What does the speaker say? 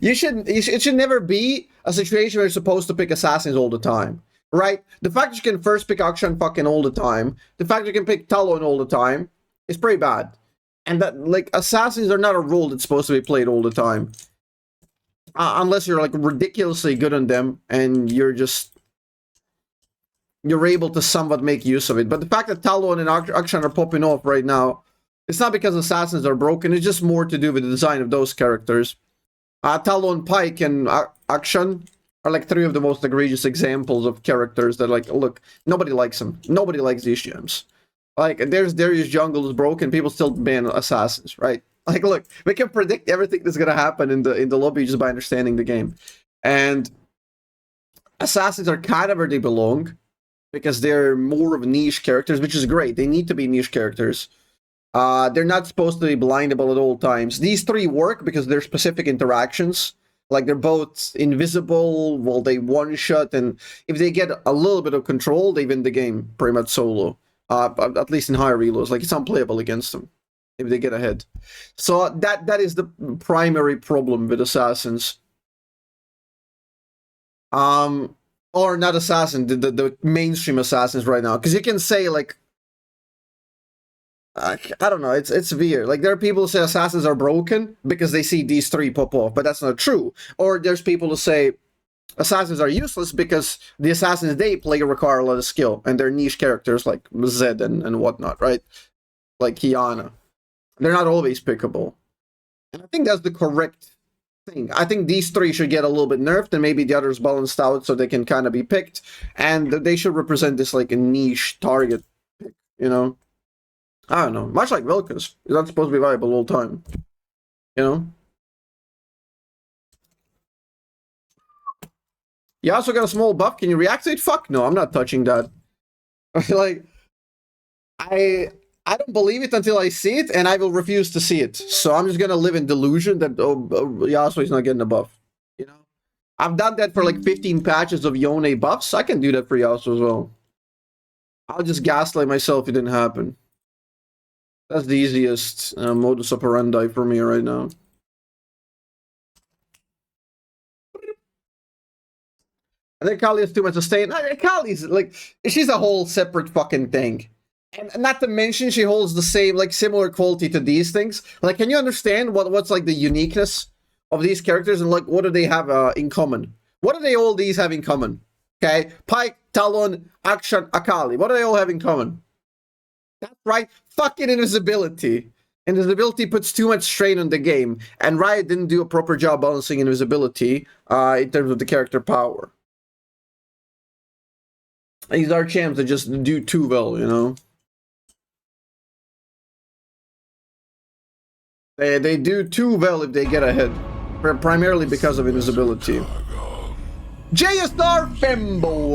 It should never be a situation where you're supposed to pick assassins all the time, right? The fact that you can first pick Akshan fucking all the time, the fact that you can pick Talon all the time, is pretty bad. And that, like, assassins are not a role that's supposed to be played all the time. Unless you're, like, ridiculously good on them, and you're able to somewhat make use of it. But the fact that Talon and Akshan are popping off right now, it's not because assassins are broken, it's just more to do with the design of those characters. Talon, Pike, and Akshan are like three of the most egregious examples of characters that, like, look, nobody likes them. Nobody likes these gems. Like, there's Darius jungle is broken, people still ban assassins, right? Like, look, we can predict everything that's gonna happen in the lobby just by understanding the game. And assassins are kind of where they belong, because they're more of niche characters, which is great. They need to be niche characters. They're not supposed to be blindable at all times. These three work because they're specific interactions. Like, they're both invisible, well, they one-shot, and if they get a little bit of control, they win the game pretty much solo. At least in higher reloads. Like, it's unplayable against them if they get ahead. So that is the primary problem with assassins. Or not assassin, the mainstream assassins right now. Because you can say, like, I don't know, it's weird. Like, there are people who say assassins are broken because they see these three pop off, but that's not true. Or there's people who say assassins are useless because the assassins they play require a lot of skill, and they're niche characters like Zed and whatnot, right? Like Kiana. They're not always pickable. And I think that's the correct thing. I think these three should get a little bit nerfed, and maybe the others balanced out so they can kind of be picked, and they should represent this, like, a niche target pick, you know? I don't know. Much like Vilkas. He's not supposed to be viable all the time. You know? You also got a small buff. Can you react to it? Fuck no, I'm not touching that. Like, I don't believe it until I see it, and I will refuse to see it. So I'm just gonna live in delusion that Yasuo is not getting a buff. You know? I've done that for like 15 patches of Yone buffs. I can do that for Yasuo as well. I'll just gaslight myself it didn't happen. That's the easiest modus operandi for me right now. I think Kali has too much to stay in. Kali's, like, she's a whole separate fucking thing. And not to mention, she holds the same, like, similar quality to these things. Like, can you understand what's, like, the uniqueness of these characters, and, like, what do they have in common? What do they all these have in common? Okay? Pike, Talon, Akshan, Akali. What do they all have in common? That's right, fucking invisibility. Invisibility puts too much strain on the game, and Riot didn't do a proper job balancing invisibility in terms of the character power. These are champs that just do too well, you know? They do too well if they get ahead, primarily because of invisibility. JSR Femboy!